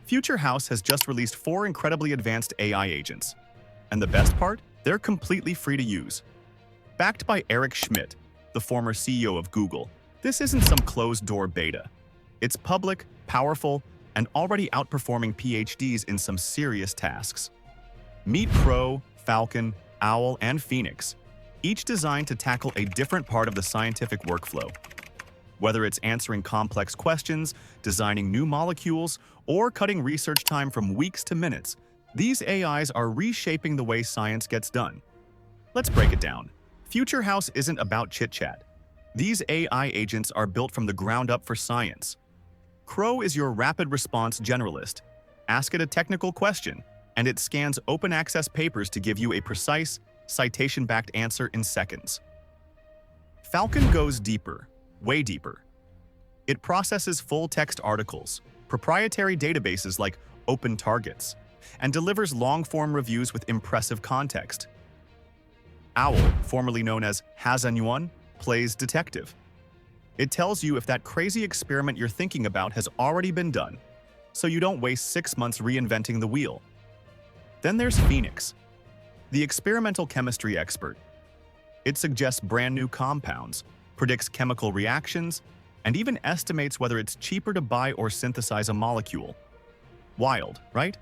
FutureHouse has just released 4 incredibly advanced AI agents. And the best part? They're completely free to use. Backed by Eric Schmidt, the former CEO of Google, this isn't some closed-door beta. It's public, powerful, and already outperforming PhDs in some serious tasks. Meet Crow, Falcon, Owl, and Phoenix, each designed to tackle a different part of the scientific workflow. Whether it's answering complex questions, designing new molecules, or cutting research time from weeks to minutes, these AIs are reshaping the way science gets done. Let's break it down. FutureHouse isn't about chit-chat. These AI agents are built from the ground up for science. Crow is your rapid response generalist. Ask it a technical question, and it scans open access papers to give you a precise, citation-backed answer in seconds. Falcon goes deeper, way deeper. It processes full-text articles, proprietary databases like Open Targets, and delivers long-form reviews with impressive context. Owl, formerly known as Hazanyuan, plays detective. It tells you if that crazy experiment you're thinking about has already been done, so you don't waste 6 months reinventing the wheel. Then there's Phoenix, the experimental chemistry expert. It suggests brand new compounds, predicts chemical reactions, and even estimates whether it's cheaper to buy or synthesize a molecule. Wild, right?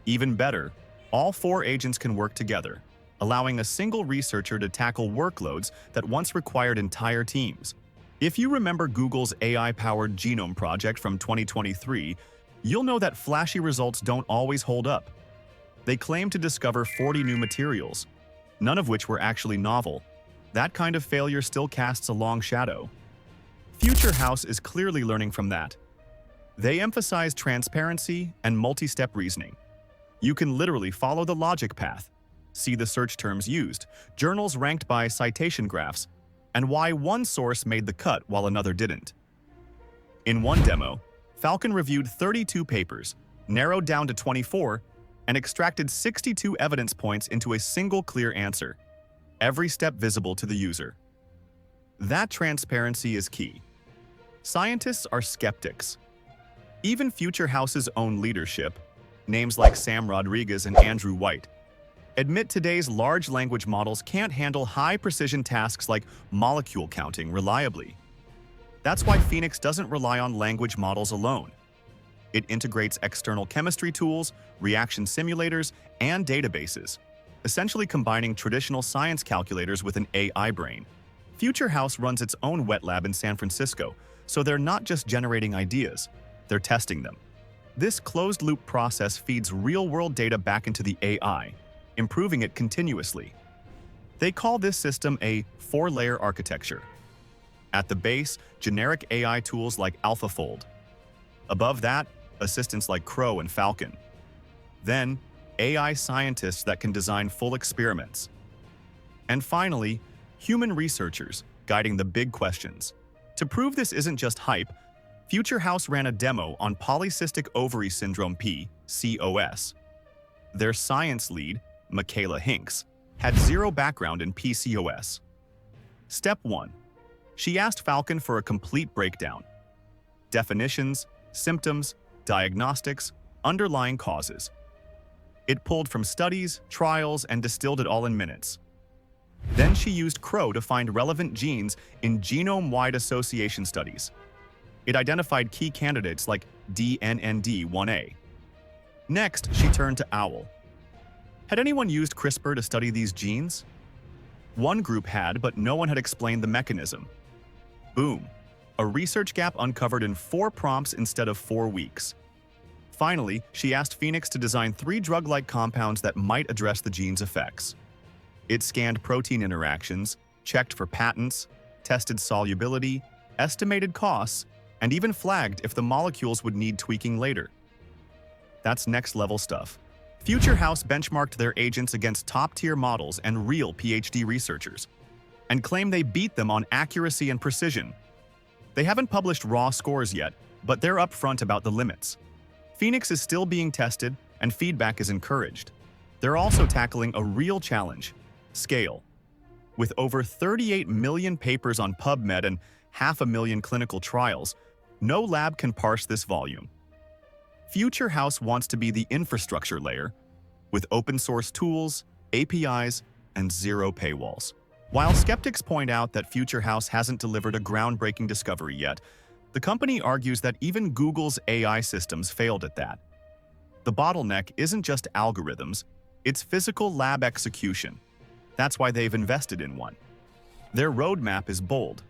Even better, all 4 agents can work together, allowing a single researcher to tackle workloads that once required entire teams. If you remember Google's AI-powered genome project from 2023, you'll know that flashy results don't always hold up. They claimed to discover 40 new materials, none of which were actually novel. That kind of failure still casts a long shadow. FutureHouse is clearly learning from that. They emphasize transparency and multi-step reasoning. You can literally follow the logic path, see the search terms used, journals ranked by citation graphs, and why one source made the cut while another didn't. In one demo, Falcon reviewed 32 papers, narrowed down to 24, and extracted 62 evidence points into a single clear answer, every step visible to the user. That transparency is key. Scientists are skeptics. Even FutureHouse's own leadership, names like Sam Rodriguez and Andrew White, admit today's large language models can't handle high-precision tasks like molecule counting reliably. That's why Phoenix doesn't rely on language models alone. It integrates external chemistry tools, reaction simulators, and databases, essentially combining traditional science calculators with an AI brain. FutureHouse runs its own wet lab in San Francisco, so they're not just generating ideas, they're testing them. This closed-loop process feeds real-world data back into the AI, improving it continuously. They call this system a 4-layer architecture. At the base, generic AI tools like AlphaFold. Above that, assistants like Crow and Falcon. Then, AI scientists that can design full experiments. And finally, human researchers guiding the big questions. To prove this isn't just hype, FutureHouse ran a demo on polycystic ovary syndrome PCOS. Their science lead, Michaela Hinks, had zero background in PCOS. Step 1. She asked Falcon for a complete breakdown. Definitions, symptoms, diagnostics, underlying causes. It pulled from studies, trials, and distilled it all in minutes. Then she used Crow to find relevant genes in genome-wide association studies. It identified key candidates like DNND1A. Next, she turned to Owl. Had anyone used CRISPR to study these genes? One group had, but no one had explained the mechanism. Boom! A research gap uncovered in 4 prompts instead of 4 weeks. Finally, she asked Phoenix to design 3 drug-like compounds that might address the gene's effects. It scanned protein interactions, checked for patents, tested solubility, estimated costs, and even flagged if the molecules would need tweaking later. That's next-level stuff. FutureHouse benchmarked their agents against top-tier models and real PhD researchers, and claimed they beat them on accuracy and precision. They haven't published raw scores yet, but they're upfront about the limits. Phoenix is still being tested, and feedback is encouraged. They're also tackling a real challenge: scale. With over 38 million papers on PubMed and 500,000 clinical trials, no lab can parse this volume. FutureHouse wants to be the infrastructure layer with open-source tools, APIs, and zero paywalls. While skeptics point out that FutureHouse hasn't delivered a groundbreaking discovery yet, the company argues that even Google's AI systems failed at that. The bottleneck isn't just algorithms, it's physical lab execution. That's why they've invested in one. Their roadmap is bold.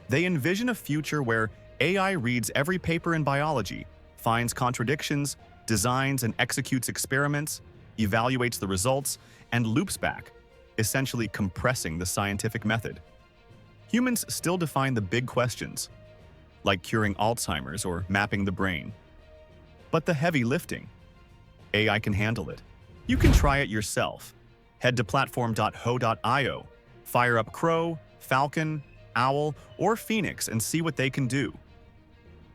They envision a future where AI reads every paper in biology, finds contradictions, designs and executes experiments, evaluates the results, and loops back, essentially compressing the scientific method. Humans still define the big questions, like curing Alzheimer's or mapping the brain. But the heavy lifting, AI can handle it. You can try it yourself. Head to platform.ho.io, fire up Crow, Falcon, Owl, or Phoenix and see what they can do.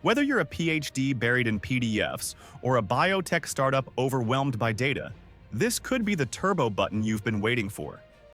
Whether you're a PhD buried in PDFs or a biotech startup overwhelmed by data, this could be the turbo button you've been waiting for.